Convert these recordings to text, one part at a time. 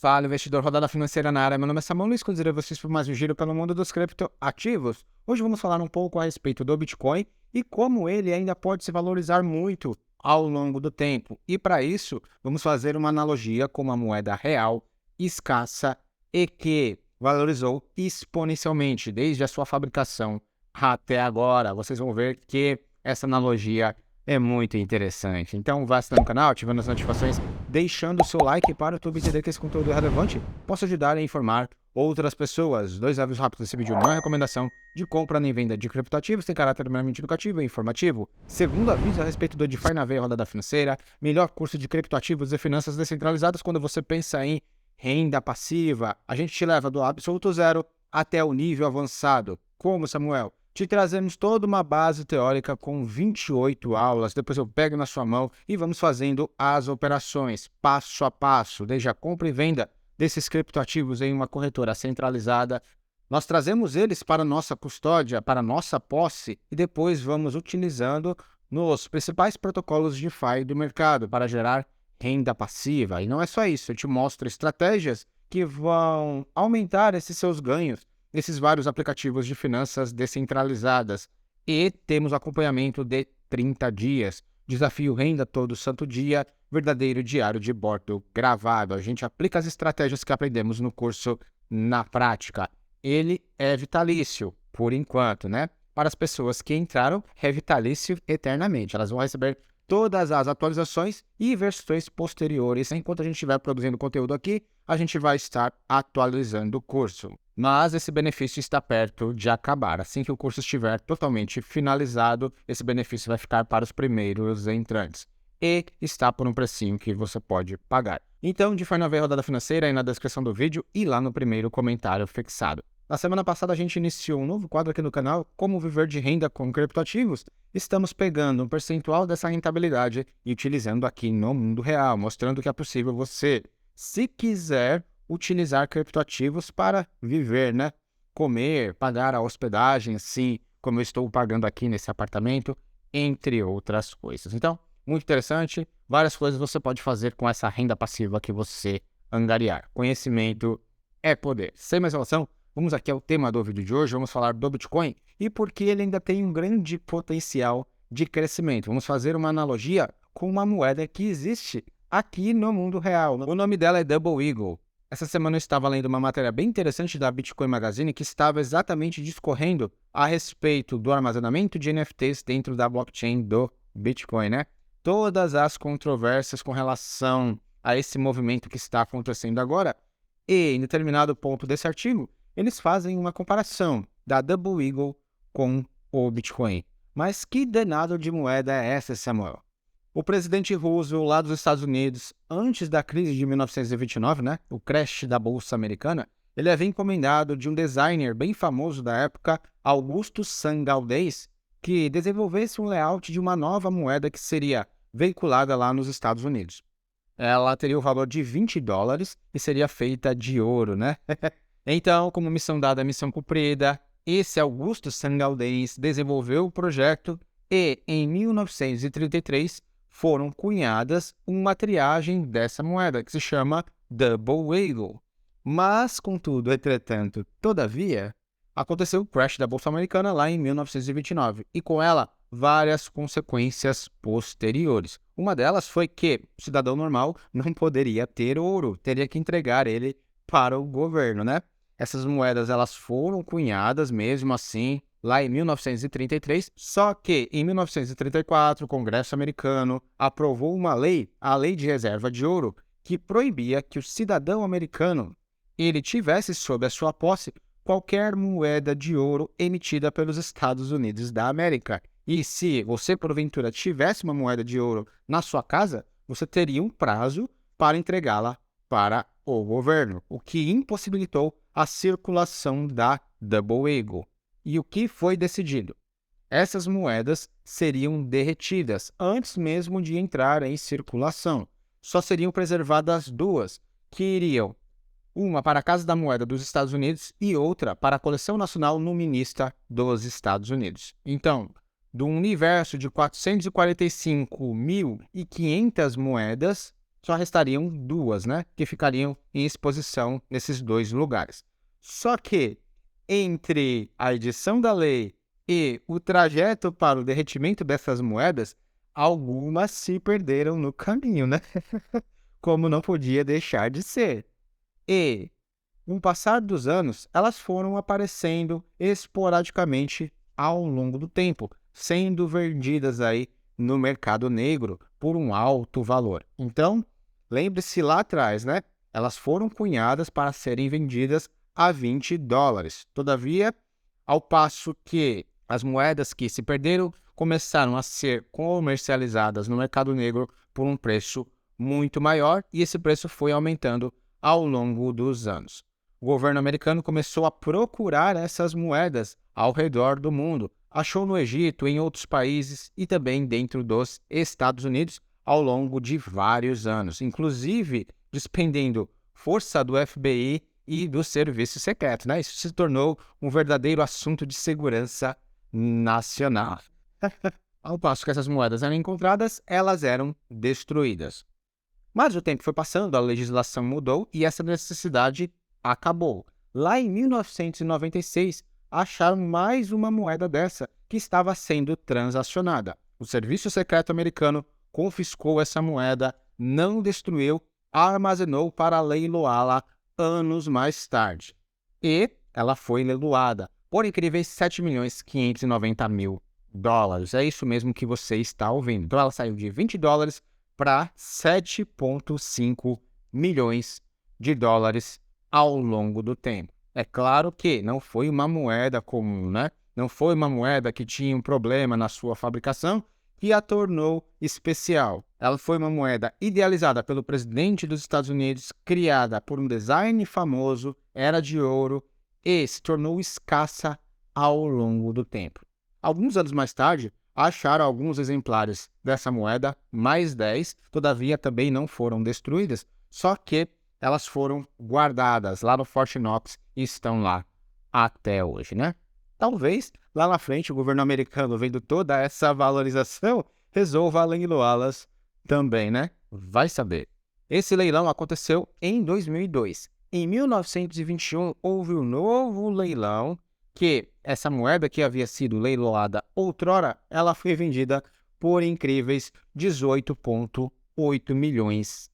Fala, investidor, rodada financeira na área. Meu nome é Samuel Luiz, conduzirei vocês por mais um giro pelo mundo dos criptoativos. Hoje vamos falar um pouco a respeito do Bitcoin e como ele ainda pode se valorizar muito ao longo do tempo. E para isso, vamos fazer uma analogia com uma moeda real, escassa e que valorizou exponencialmente desde a sua fabricação até agora. Vocês vão ver que essa analogia é muito interessante. Então, vá se no canal, ativando as notificações, deixando o seu like para o YouTube entender que esse conteúdo é relevante, possa ajudar a informar outras pessoas. Dois avisos rápidos: esse vídeo não é recomendação de compra nem venda de criptoativos, tem caráter meramente educativo e informativo. Segundo aviso a respeito do DeFi na veia rodada financeira, melhor curso de criptoativos e finanças descentralizadas quando você pensa em renda passiva. A gente te leva do absoluto zero até o nível avançado. Como, Samuel? Te trazemos toda uma base teórica com 28 aulas, depois eu pego na sua mão e vamos fazendo as operações passo a passo, desde a compra e venda desses criptoativos em uma corretora centralizada. Nós trazemos eles para nossa custódia, para nossa posse e depois vamos utilizando nos principais protocolos de DeFi do mercado para gerar renda passiva. E não é só isso, eu te mostro estratégias que vão aumentar esses seus ganhos nesses vários aplicativos de finanças descentralizadas. E temos acompanhamento de 30 dias. Desafio Renda todo santo dia, verdadeiro diário de bordo gravado. A gente aplica as estratégias que aprendemos no curso na prática. Ele é vitalício, por enquanto, né? Para as pessoas que entraram, é vitalício eternamente. Elas vão receber todas as atualizações e versões posteriores. Enquanto a gente estiver produzindo conteúdo aqui, a gente vai estar atualizando o curso. Mas esse benefício está perto de acabar. Assim que o curso estiver totalmente finalizado, esse benefício vai ficar para os primeiros entrantes. E está por um precinho que você pode pagar. Então, DeFi na veia rodada financeira aí na descrição do vídeo e lá no primeiro comentário fixado. Na semana passada a gente iniciou um novo quadro aqui no canal, Como Viver de Renda com Criptoativos. Estamos pegando um percentual dessa rentabilidade e utilizando aqui no mundo real, mostrando que é possível você, se quiser, utilizar criptoativos para viver, né? Comer, pagar a hospedagem, assim como eu estou pagando aqui nesse apartamento, entre outras coisas. Então, muito interessante, várias coisas você pode fazer com essa renda passiva que você angariar. Conhecimento é poder. Sem mais enrolação, vamos aqui ao tema do vídeo de hoje, vamos falar do Bitcoin e por que ele ainda tem um grande potencial de crescimento. Vamos fazer uma analogia com uma moeda que existe aqui no mundo real. O nome dela é Double Eagle. Essa semana eu estava lendo uma matéria bem interessante da Bitcoin Magazine que estava exatamente discorrendo a respeito do armazenamento de NFTs dentro da blockchain do Bitcoin, né? Todas as controvérsias com relação a esse movimento que está acontecendo agora. E em determinado ponto desse artigo, eles fazem uma comparação da Double Eagle com o Bitcoin. Mas que danado de moeda é essa, Samuel? O presidente Roosevelt, lá dos Estados Unidos, antes da crise de 1929, né, o crash da Bolsa Americana, ele havia encomendado de um designer bem famoso da época, Augusto Sam Gaudes, que desenvolvesse um layout de uma nova moeda que seria veiculada lá nos Estados Unidos. Ela teria o valor de $20 e seria feita de ouro, né? Então, como missão dada, missão cumprida, esse Augusto Sam Gaudes desenvolveu o projeto e, em 1933, foram cunhadas uma triagem dessa moeda, que se chama Double Eagle. Mas, contudo, entretanto, todavia, aconteceu o crash da Bolsa Americana lá em 1929, e com ela, várias consequências posteriores. Uma delas foi que o cidadão normal não poderia ter ouro, teria que entregar ele para o governo, né? Essas moedas elas foram cunhadas mesmo assim lá em 1933, só que em 1934 o Congresso americano aprovou uma lei, a Lei de Reserva de Ouro, que proibia que o cidadão americano ele tivesse sob a sua posse qualquer moeda de ouro emitida pelos Estados Unidos da América. E se você porventura tivesse uma moeda de ouro na sua casa, você teria um prazo para entregá-la para o governo, o que impossibilitou a circulação da Double Eagle. E o que foi decidido? Essas moedas seriam derretidas antes mesmo de entrar em circulação. Só seriam preservadas duas, que iriam uma para a Casa da Moeda dos Estados Unidos e outra para a Coleção Nacional Numinista dos Estados Unidos. Então, do universo de 445.500 moedas, só restariam 2, né, que ficariam em exposição nesses 2 lugares. Só que entre a edição da lei e o trajeto para o derretimento dessas moedas, algumas se perderam no caminho, né? Como não podia deixar de ser. E, com o passar dos anos, elas foram aparecendo esporadicamente ao longo do tempo, sendo vendidas aí no mercado negro por um alto valor. Então, lembre-se lá atrás, né? Elas foram cunhadas para serem vendidas a $20. Todavia, ao passo que as moedas que se perderam começaram a ser comercializadas no mercado negro por um preço muito maior, e esse preço foi aumentando ao longo dos anos. O governo americano começou a procurar essas moedas ao redor do mundo. Achou no Egito, em outros países e também dentro dos Estados Unidos ao longo de vários anos, inclusive despendendo força do FBI e do serviço secreto, né? Isso se tornou um verdadeiro assunto de segurança nacional. Ao passo que essas moedas eram encontradas, elas eram destruídas. Mas o tempo foi passando, a legislação mudou e essa necessidade acabou. Lá em 1996, acharam mais uma moeda dessa que estava sendo transacionada. O Serviço Secreto americano confiscou essa moeda, não destruiu, armazenou para leiloá-la anos mais tarde. E ela foi leiloada por incríveis $7.590.000. É isso mesmo que você está ouvindo. Então ela saiu de $20 para $7,5 milhões ao longo do tempo. É claro que não foi uma moeda comum, né? Não foi uma moeda que tinha um problema na sua fabricação que a tornou especial. Ela foi uma moeda idealizada pelo presidente dos Estados Unidos, criada por um design famoso, era de ouro e se tornou escassa ao longo do tempo. Alguns anos mais tarde, acharam alguns exemplares dessa moeda, mais 10, todavia também não foram destruídas, só que elas foram guardadas lá no Fort Knox e estão lá até hoje, né? Talvez, lá na frente, o governo americano, vendo toda essa valorização, resolva leiloá-las também, né? Vai saber. Esse leilão aconteceu em 2002. Em 1921, houve um novo leilão que essa moeda que havia sido leiloada outrora, ela foi vendida por incríveis $18,8 milhões.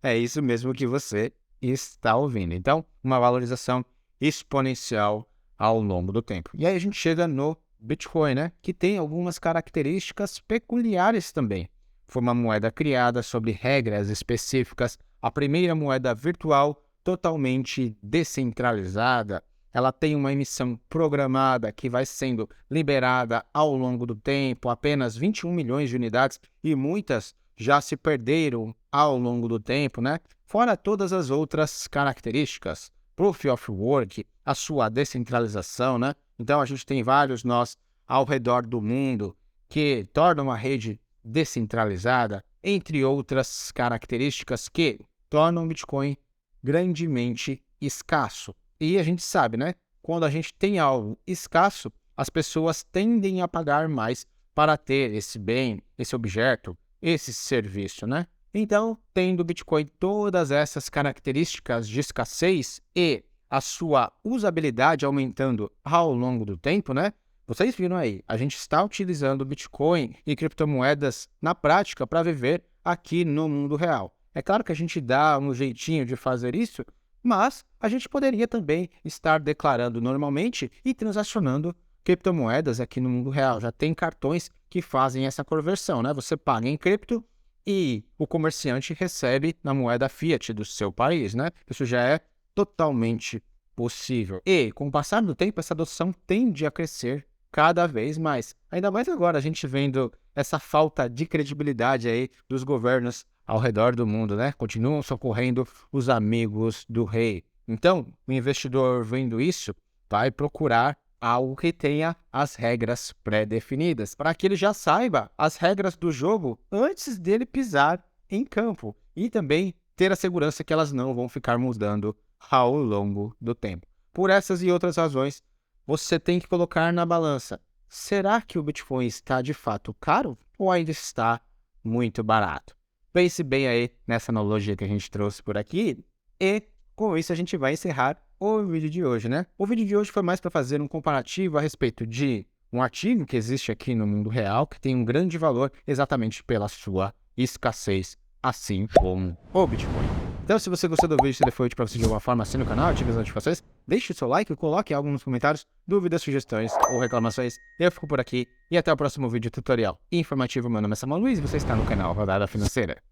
É isso mesmo que você está ouvindo. Então, uma valorização exponencial ao longo do tempo. E aí a gente chega no Bitcoin, né? Que tem algumas características peculiares também. Foi uma moeda criada sobre regras específicas, a primeira moeda virtual totalmente descentralizada. Ela tem uma emissão programada que vai sendo liberada ao longo do tempo, apenas 21 milhões de unidades, e muitas já se perderam ao longo do tempo, né? Fora todas as outras características, Proof of Work, a sua descentralização, né? Então a gente tem vários nós ao redor do mundo que tornam a rede descentralizada, entre outras características que tornam o Bitcoin grandemente escasso. E a gente sabe, né? Quando a gente tem algo escasso, as pessoas tendem a pagar mais para ter esse bem, esse objeto, esse serviço, né? Então, tendo o Bitcoin todas essas características de escassez e a sua usabilidade aumentando ao longo do tempo, né? Vocês viram aí, a gente está utilizando o Bitcoin e criptomoedas na prática para viver aqui no mundo real. É claro que a gente dá um jeitinho de fazer isso, mas a gente poderia também estar declarando normalmente e transacionando criptomoedas aqui no mundo real. Já tem cartões que fazem essa conversão, né? Você paga em cripto e o comerciante recebe na moeda fiat do seu país, né? Isso já é totalmente possível. E, com o passar do tempo, essa adoção tende a crescer cada vez mais. Ainda mais agora, a gente vendo essa falta de credibilidade aí dos governos ao redor do mundo, né? Continuam socorrendo os amigos do rei. Então, o investidor vendo isso, vai procurar algo que tenha as regras pré-definidas, para que ele já saiba as regras do jogo antes dele pisar em campo e também ter a segurança que elas não vão ficar mudando ao longo do tempo. Por essas e outras razões, você tem que colocar na balança: será que o Bitcoin está de fato caro ou ainda está muito barato? Pense bem aí nessa analogia que a gente trouxe por aqui. E com isso a gente vai encerrar o vídeo de hoje, né? O vídeo de hoje foi mais para fazer um comparativo a respeito de um ativo que existe aqui no mundo real, que tem um grande valor exatamente pela sua escassez, assim como o Bitcoin. Então, se você gostou do vídeo, se ele foi útil para você de alguma forma, assine o canal, ative as notificações, deixe o seu like, coloque algo nos comentários, dúvidas, sugestões ou reclamações. Eu fico por aqui e até o próximo vídeo tutorial informativo. Meu nome é Samuel Luiz e você está no canal Rodada Financeira.